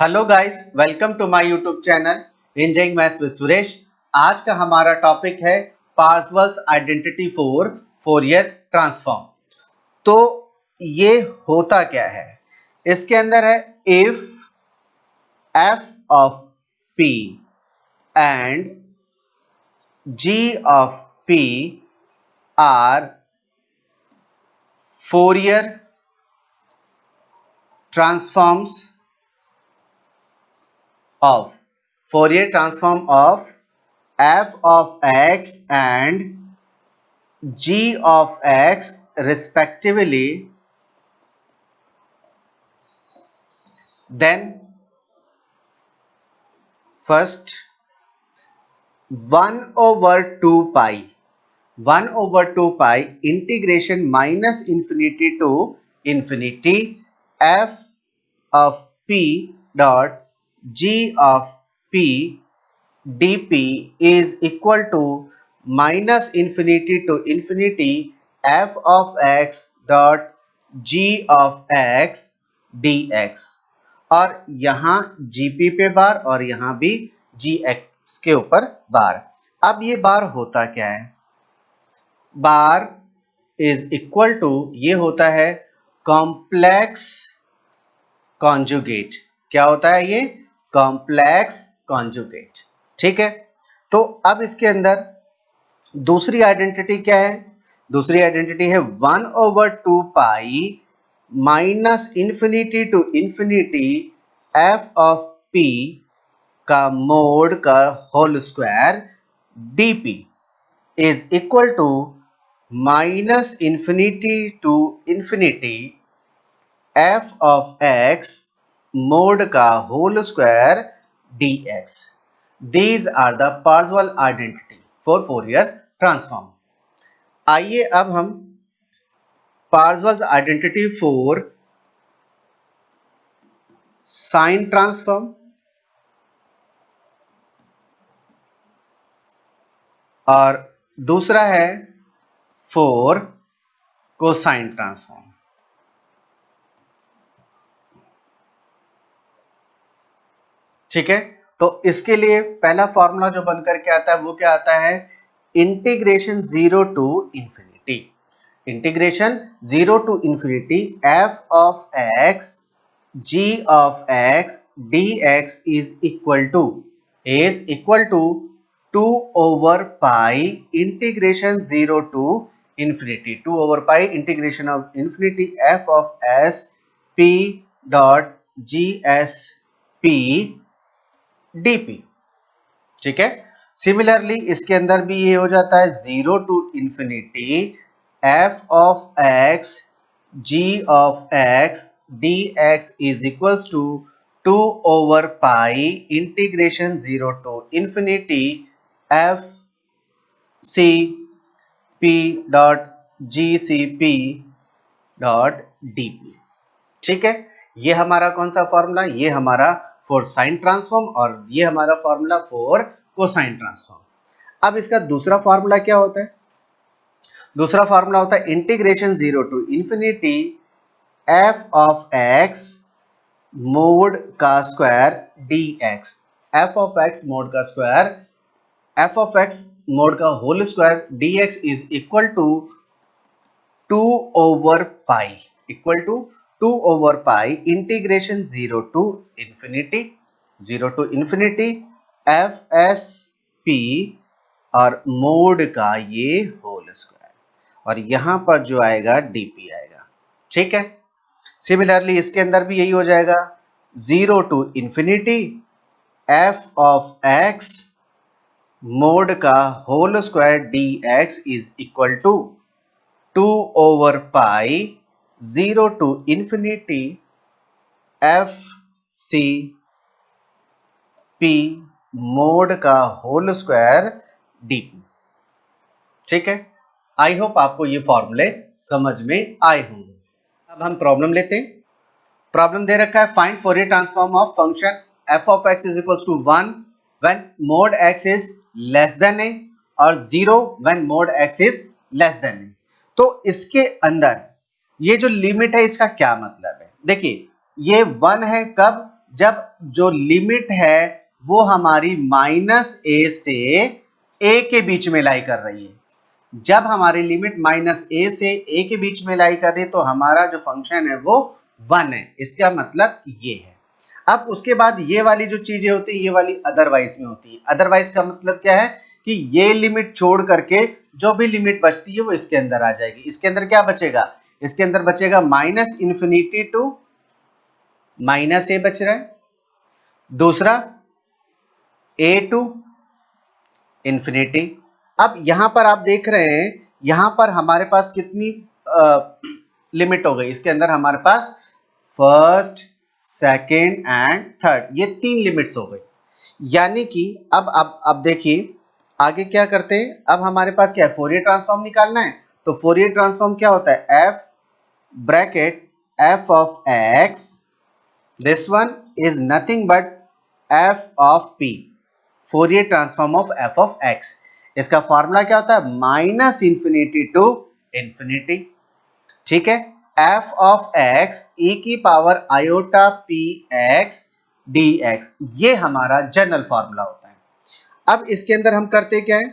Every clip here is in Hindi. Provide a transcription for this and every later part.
Hello guys, welcome to my YouTube channel engineering maths with Suresh. आज का हमारा टॉपिक है Parseval's identity for Fourier transform. तो ये होता क्या है, इसके अंदर है if f of p and g of p are Fourier transforms of Fourier transform of f of x and g of x respectively, then first 1 over 2 pi integration minus infinity to infinity f of p dot g of p dp is equal to minus infinity to infinity f of x dot g of x dx। और यहां gp पे बार और यहां भी gx के ऊपर बार। अब ये बार होता क्या है, बार इज इक्वल टू ये होता है कॉम्प्लेक्स कॉन्जुगेट। क्या होता है ये? Complex conjugate. ठीक है, तो अब इसके अंदर दूसरी आइडेंटिटी क्या है? दूसरी आइडेंटिटी है 1 over 2 pi minus infinity to infinity f of p का मोड का whole square dp is equal to minus infinity to infinity f of x mod का whole square dx। These are the Parseval identity for Fourier transform। आइए अब हम Parseval's identity for sine transform और दूसरा है for cosine transform। ठीक है, तो इसके लिए पहला फॉर्मूला जो बनकर के आता है वो क्या आता है? Integration 0 to infinity, integration 0 to infinity f of x g of x dx is equal to 2 over pi integration 0 to infinity 2 over pi integration of infinity f of s p dot g s p dp। ठीक है, सिमिलरली इसके अंदर भी ये हो जाता है 0 to infinity f of x g of x dx is equals to 2 over pi integration 0 to infinity f c p dot g c p dot dp। ठीक है, ये हमारा कौन सा फॉर्मूला? ये हमारा फॉर साइन ट्रांसफॉर्म और ये हमारा फॉर्मूला फॉर कोसाइन ट्रांसफॉर्म। अब इसका दूसरा फॉर्मूला क्या होता है? दूसरा फॉर्मूला होता है integration 0 to infinity f of x mod का square dx। f of x mod का square, f of x mod का whole square dx is equal to 2 over pi equal to 2 over pi integration 0 to infinity f s p और मोड का ये होल स्क्वायर और यहां पर जो आएगा dp आएगा। ठीक है, सिमिलरली इसके अंदर भी यही हो जाएगा 0 to infinity f of x mod का whole square dx is equal to 2 over pi 0 to infinity f c p mod का होल स्क्वायर dp। ठीक है, आई होप आपको ये फॉर्मूले समझ में आए होंगे। अब हम प्रॉब्लम लेते हैं। प्रॉब्लम दे रखा है find Fourier transform of function f of x is equal to 1 when mod x is less than a और 0 when mod x is less than a। तो इसके अंदर ये जो लिमिट है इसका क्या मतलब है? देखिए ये 1 है कब? जब जो लिमिट है वो हमारी माइनस ए से ए के बीच में लाई कर रही है। जब हमारी लिमिट माइनस ए से ए के बीच में लाई कर रही है तो हमारा जो फंक्शन है वो 1 है, इसका मतलब ये है। अब उसके बाद ये वाली जो चीजें होती है ये वाली अदरवाइज में होती है। अदरवाइज का मतलब क्या है कि ये लिमिट छोड़ करके जो भी लिमिट बचती है वो इसके अंदर आ जाएगी। इसके अंदर क्या बचेगा, इसके अंदर बचेगा माइनस इंफिनिटी टू माइनस ए बच रहा है, दूसरा ए टू इंफिनिटी। अब यहां पर आप देख रहे हैं यहां पर हमारे पास कितनी लिमिट हो गई, इसके अंदर हमारे पास फर्स्ट सेकेंड एंड थर्ड, ये 3 लिमिट्स हो गई। यानी कि अब देखिए आगे क्या करते हैं। अब हमारे पास क्या है, फोरियर ट्रांसफॉर्म निकालना है। तो फोरियर ट्रांसफॉर्म क्या होता है, F bracket F of x, this one is nothing but F of P, Fourier transform of F of x. इसका फॉर्मूला क्या होता है, माइनस इंफिनिटी टू इंफिनिटी। ठीक है, एफ ऑफ एक्स ई की power iota p x d x, ये हमारा जनरल फॉर्मूला होता है। अब इसके अंदर हम करते क्या है,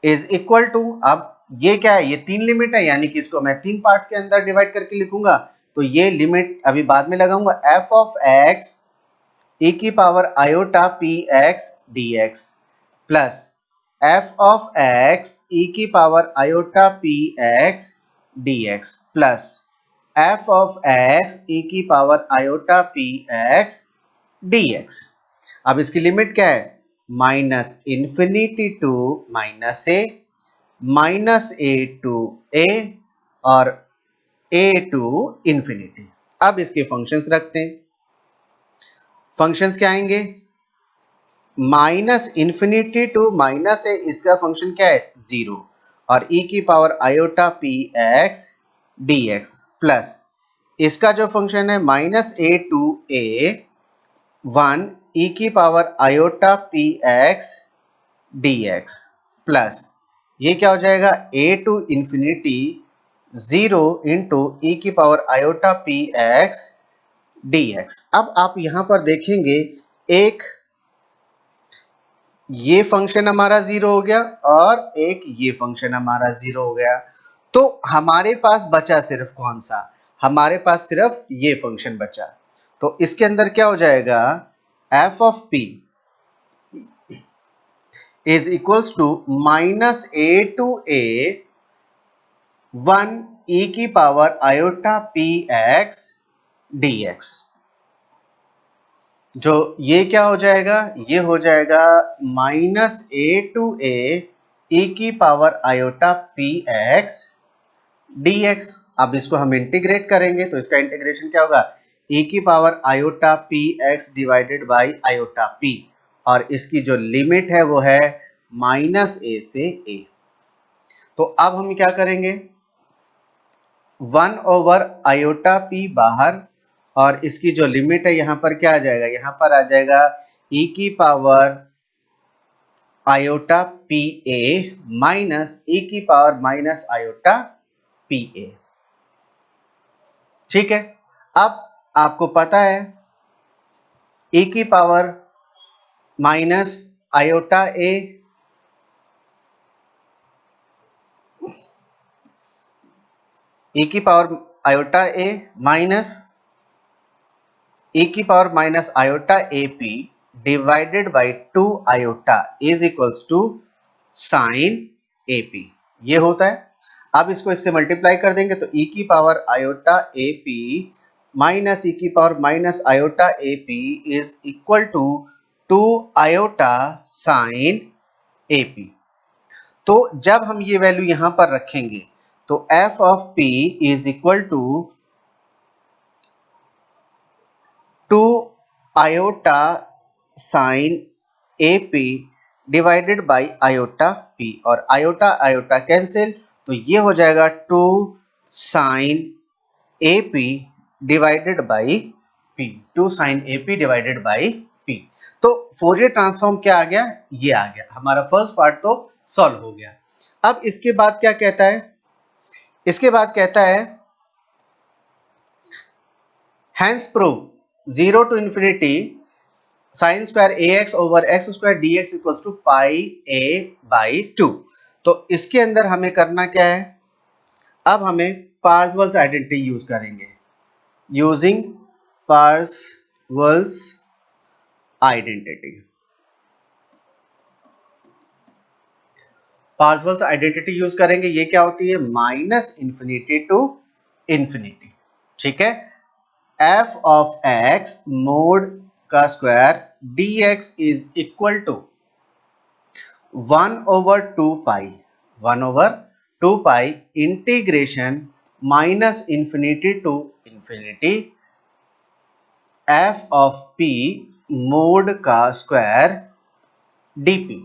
इज इक्वल टू, अब ये क्या है, ये 3 लिमिट है, यानी कि इसको मैं 3 पार्ट्स के अंदर डिवाइड करके लिखूंगा। तो ये लिमिट अभी बाद में लगाऊंगा, एफ ऑफ एक्स ई की power iota p x d x plus f of x e की power iota p x d x plus f of x e की power iota p x d x. अब इसकी लिमिट क्या है, minus infinity to minus a to a और ए टू इंफिनिटी। अब इसके फंक्शंस रखते हैं। फंक्शंस क्या आएंगे, minus infinity to minus a, इसका फंक्शन क्या है 0 और e की power iota p x d x plus इसका जो फंक्शन है minus a to a 1 e की power iota p x d x plus ये क्या हो जाएगा a to infinity 0 into e की power iota p x d x. अब आप यहां पर देखेंगे एक ये फंक्शन हमारा 0 हो गया और एक ये फंक्शन हमारा 0 हो गया। तो हमारे पास बचा सिर्फ कौन सा, हमारे पास सिर्फ ये फंक्शन बचा। तो इसके अंदर क्या हो जाएगा, f of p is equals to minus a to a 1 e की power iota p x d x. जो ये क्या हो जाएगा, ये हो जाएगा माइनस ए टू ए ई की power iota p x d x. अब इसको हम इंटीग्रेट करेंगे तो इसका इंटीग्रेशन क्या होगा, ई की power iota p x divided by iota p, और इसकी जो लिमिट है वो है माइनस ए से ए। तो अब हम क्या करेंगे, 1 ओवर आयोटा पी बाहर और इसकी जो लिमिट है यहां पर क्या आ जाएगा, यहां पर आ जाएगा e की power iota p a minus e की power minus iota p a. ठीक है, अब आपको पता है e की power minus iota a e की power iota a minus e की power minus iota a p divided by 2 iota is equals to sine a p, ये होता है। अब इसको इससे मल्टीप्लाई कर देंगे तो e की power iota a p minus e की power minus iota a p is equal to 2 iota sine a p. तो जब हम ये वैल्यू यहां पर रखेंगे तो f of p is equal to 2 iota sine a p divided by iota p, और आयोटा आयोटा कैंसिल तो ये हो जाएगा 2 sine a p divided by p, 2 sine a p divided by p. तो फोरियर ट्रांसफॉर्म क्या आ गया, ये आ गया, हमारा फर्स्ट पार्ट तो सॉल्व हो गया। अब इसके बाद क्या कहता है, इसके बाद कहता है hence prove 0 to infinity sin square ax over x square dx equals to pi a by 2। तो इसके अंदर हमें करना क्या है, अब हमें पार्सेवल्स आइडेंटिटी यूज करेंगे। Using Parseval's identity, Parseval's identity use करेंगे। ये क्या होती है, माइनस इंफिनिटी टू इंफिनिटी। ठीक है, f ऑफ x मोड का square dx is equal to 1/2 pi integration minus infinity to infinity f of p mod का स्क्वायर dp।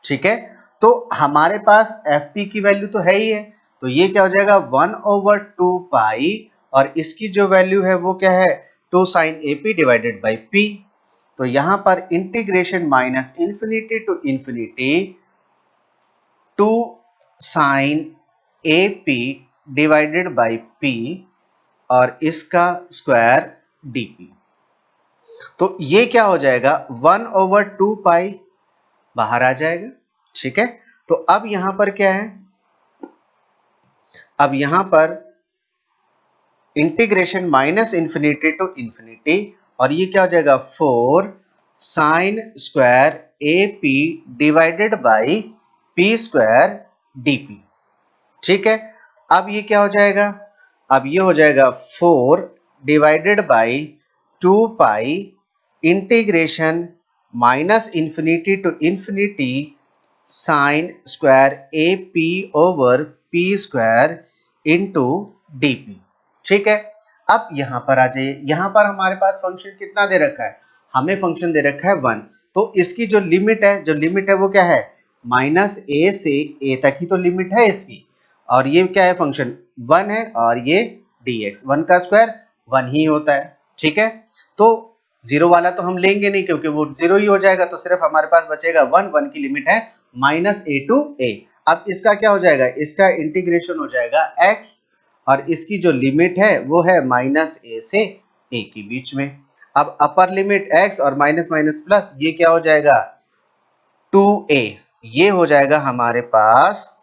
ठीक है, तो हमारे पास fp की वैल्यू तो है ही है, तो ये क्या हो जाएगा 1/2 पाई, और इसकी जो वैल्यू है वो क्या है 2 sin ap divided by p। तो यहां पर integration minus infinity to infinity 2 sin AP divided by P और इसका स्क्वायर dP। तो ये क्या हो जाएगा 1/2 पाई बाहर आ जाएगा। ठीक है, तो अब यहां पर क्या है, अब यहां पर integration minus infinity to infinity, और ये क्या हो जाएगा 4 sine square AP divided by P square dP। ठीक है, अब ये क्या हो जाएगा, अब ये हो जाएगा 4 divided by 2 pi integration minus infinity to infinity sine square AP over P square into dP। ठीक है, अब यहां पर आ जाइए, यहां पर हमारे पास फंक्शन कितना दे रखा है, हमें फंक्शन दे रखा है 1। तो इसकी जो लिमिट है वो क्या है, माइनस a से a तक ही तो लिमिट है इसकी, और ये क्या है फंक्शन 1 है, और ये dx 1 का स्क्वायर 1 ही होता है। ठीक है, तो 0 वाला तो हम लेंगे नहीं क्योंकि वो 0 ही हो जाएगा, तो सिर्फ हमारे पास बचेगा 1 की लिमिट है माइनस a टू a। अब इसका क्या हो जाएगा, इसका इंटीग्रेशन हो जाएगा x, और इसकी जो लिमिट है वो है माइनस a से a के बीच में। अब अपर लिमिट x और माइनस माइनस प्लस, ये क्या हो जाएगा 2a, ये हो जाएगा हमारे पास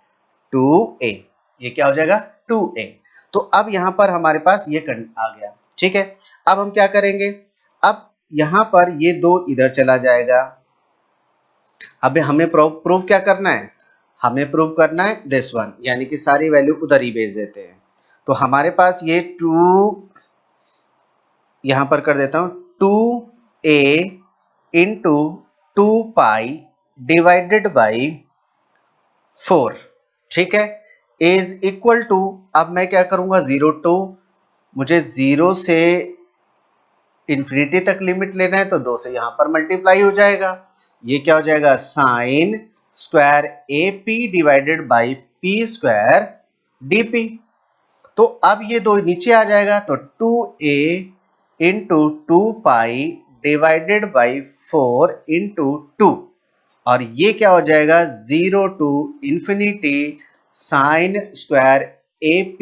2a, ये क्या हो जाएगा 2a। तो अब यहां पर हमारे पास ये आ गया। ठीक है, अब हम क्या करेंगे, अब यहां पर ये 2 इधर चला जाएगा। अब हमें प्रूफ क्या करना है, हमें प्रूफ करना है दिस वन, यानी कि सारी वैल्यू उधर ही भेज देते हैं। तो हमारे पास ये 2 यहां पर कर देता हूं 2a into 2 pi divided by 4। ठीक है, इज इक्वल टू, अब मैं क्या करूंगा 0 टू, मुझे 0 से इंफिनिटी तक लिमिट लेना है, तो 2 से यहां पर मल्टीप्लाई हो जाएगा। ये क्या हो जाएगा sign square AP divided by P square dP। तो अब ये 2 नीचे आ जाएगा, तो 2a into 2 pi divided by 4 into 2, और ये क्या हो जाएगा 0 to infinity sine square AP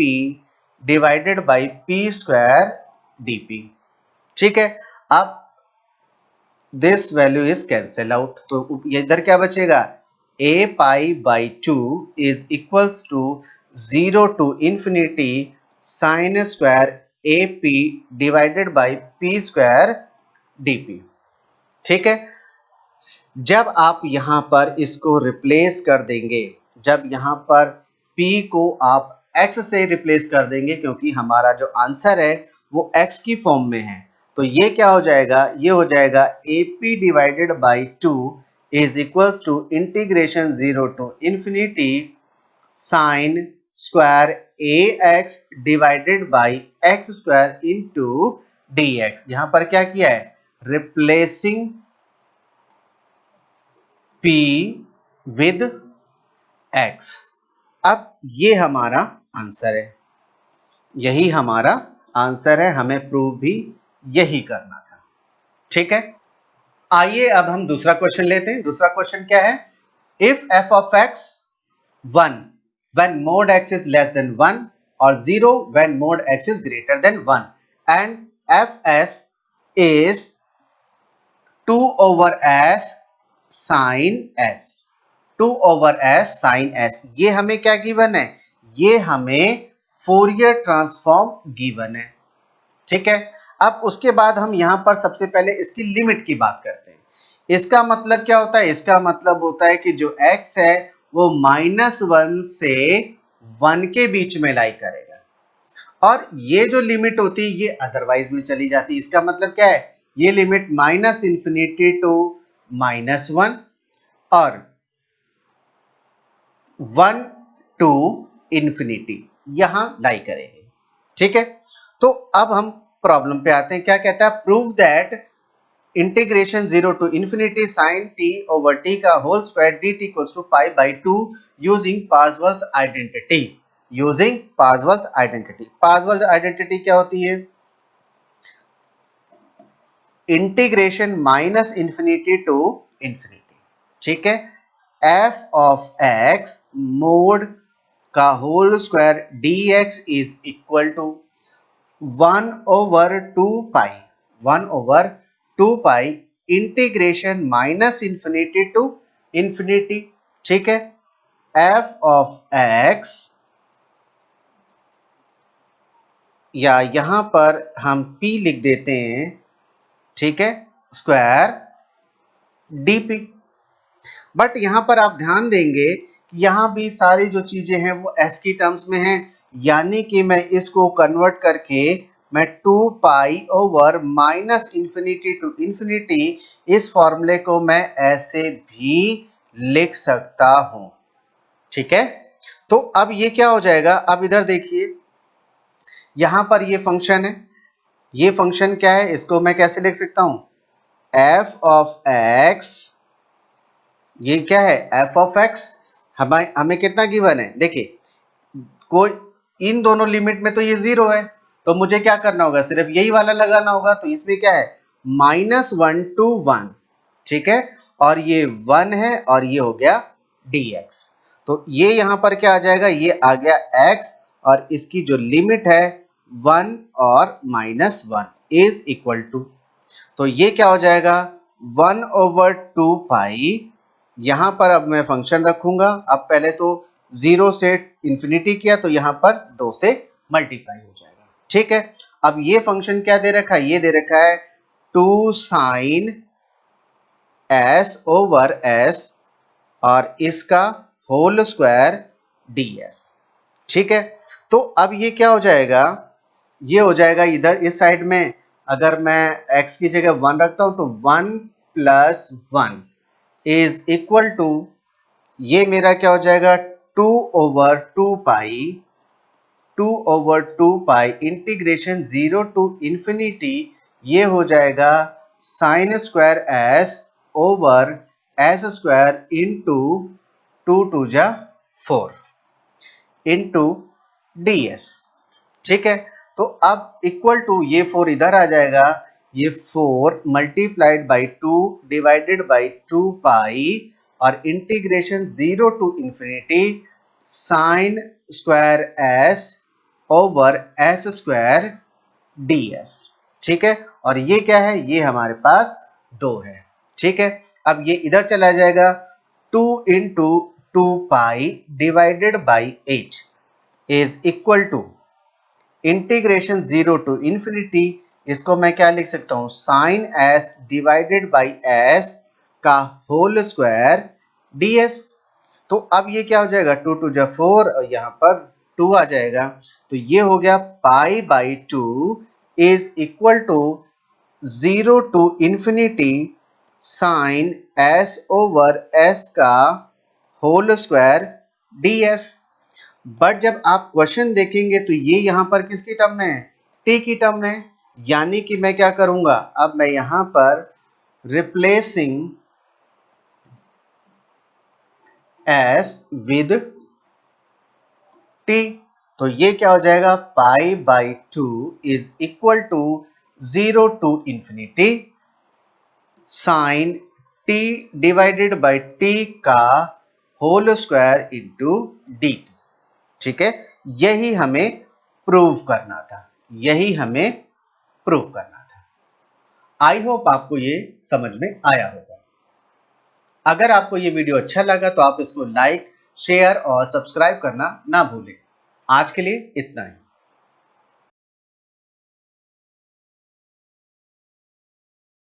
divided by P square dP। ठीक है, अब this value is cancel out, तो इधर क्या बचेगा a pi by 2 is equals to 0 to infinity sine square AP divided by P square dP। ठीक है, जब आप यहां पर इसको रिप्लेस कर देंगे, जब यहां पर P को आप x से रिप्लेस कर देंगे, क्योंकि हमारा जो आंसर है वो x की फॉर्म में है, तो ये क्या हो जाएगा, ये हो जाएगा AP divided by 2 is equals to integration 0 to infinity sine square ax divided by x square into dx। यहां पर क्या किया है, रिप्लेसिंग P विद x। अब ये हमारा आंसर है, यही हमारा आंसर है, हमें प्रूव भी यही करना था। ठीक है, आइए अब हम दूसरा क्वेश्चन लेते हैं। दूसरा क्वेश्चन क्या है, if f of x 1 when mod x is less than 1 or 0 when mod x is greater than 1 and fs is 2/s sin s, 2/s sin s। ये हमें क्या गिवन है? ये हमें फोरियर ट्रांसफॉर्म गिवन है। ठीक है, अब उसके बाद हम यहां पर सबसे पहले इसकी लिमिट की बात करते हैं। इसका मतलब क्या होता है? इसका मतलब होता है कि जो x है वो -1 से 1 के बीच में लाई करेगा, और ये जो लिमिट होती है ये अदरवाइज में चली जाती है। इसका मतलब क्या है? ये लिमिट -∞ टू -1 और 1 टू इंफिनिटी यहां लाई करेंगे। ठीक है, तो अब हम प्रॉब्लम पे आते हैं। क्या कहता है? Prove that integration 0 to infinity sine t over t का whole square dt equals to pi by 2 using Parseval's identity. Using Parseval's identity. Parseval's identity क्या होती है? Integration -∞ to infinity. ठीक है, f ऑफ x मोड का whole square dx is equal to 1/2 pi integration -∞ to infinity. ठीक है, f ऑफ x, या यहां पर हम p लिख देते हैं, ठीक है, स्क्वायर dp। बट यहां पर आप ध्यान देंगे कि यहां भी सारी जो चीजें हैं वो s की टर्म्स में हैं, यानी कि मैं इसको कन्वर्ट करके मैं 2 पाई ओवर -∞ टू इंफिनिटी, इस फॉर्मूले को मैं ऐसे भी लिख सकता हूं। ठीक है, तो अब ये क्या हो जाएगा? अब इधर देखिए, यहां पर ये फंक्शन है, ये फंक्शन क्या है? इसको मैं कैसे लिख सकता हूं? f ऑफ x, ये क्या है? f ऑफ x हमें कितना गिवन है? देखिए, कोई इन दोनों लिमिट में तो ये 0 है, तो मुझे क्या करना होगा? सिर्फ यही वाला लगाना होगा। तो इसमें क्या है? -1 टू 1। ठीक है, और ये 1 है और ये हो गया dx। तो ये यहां पर क्या आ जाएगा? ये आ गया x, और इसकी जो लिमिट है 1 और -1 इज इक्वल टू, तो ये क्या हो जाएगा? 1/2 पाई, यहां पर अब मैं फंक्शन रखूंगा। अब पहले तो 0 से इंफिनिटी किया तो यहां पर 2 से मल्टीप्लाई हो जाएगा। ठीक है, अब ये फंक्शन क्या दे रखा है? ये दे रखा है 2 साइन s ओवर s और इसका होल स्क्वायर ds। ठीक है, तो अब ये क्या हो जाएगा? ये हो जाएगा इधर इस साइड में, अगर मैं x की जगह 1 रखता हूं तो 1 + 1 इज इक्वल टू, ये मेरा क्या हो जाएगा? 2/2 पाई इंटीग्रेशन 0 टू इंफिनिटी, ये हो जाएगा sign square s over s square into 2 2 जा 4 इंटू ds। ठीक है, तो अब इक्वल टू, ये 4 इधर आ जाएगा, ये 4 multiplied by 2 divided by 2 pi और integration 0 to infinity sine square s over s square ds। ठीक है, और ये क्या है? ये हमारे पास 2 है। ठीक है, अब ये इधर चला जाएगा, 2 into 2 pi divided by 8 is equal to integration 0 to infinity, इसको मैं क्या लिख सकता हूं? Sine s divided by s का होल स्क्वायर ds। तो अब ये क्या हो जाएगा? 2 2 जा 4 और यहां पर 2 आ जाएगा, तो ये हो गया pi by 2 is equal to 0 to infinity sine s over s का होल स्क्वायर ds। बट जब आप क्वेश्चन देखेंगे तो ये यहां पर किसकी टर्म में है? t की टर्म में। यानी कि मैं क्या करूंगा? अब मैं यहां पर रिप्लेसिंग s विद t, तो ये क्या हो जाएगा? Pi by 2 is equal to 0 to infinity sine t divided by t का होल स्क्वायर इंटू dt। ठीक है, यही हमें प्रूव करना था, यही हमें प्रूव करना था। आई होप आपको ये समझ में आया होगा। अगर आपको ये वीडियो अच्छा लगा तो आप इसको लाइक, शेयर और सब्सक्राइब करना ना भूलें। आज के लिए इतना ही।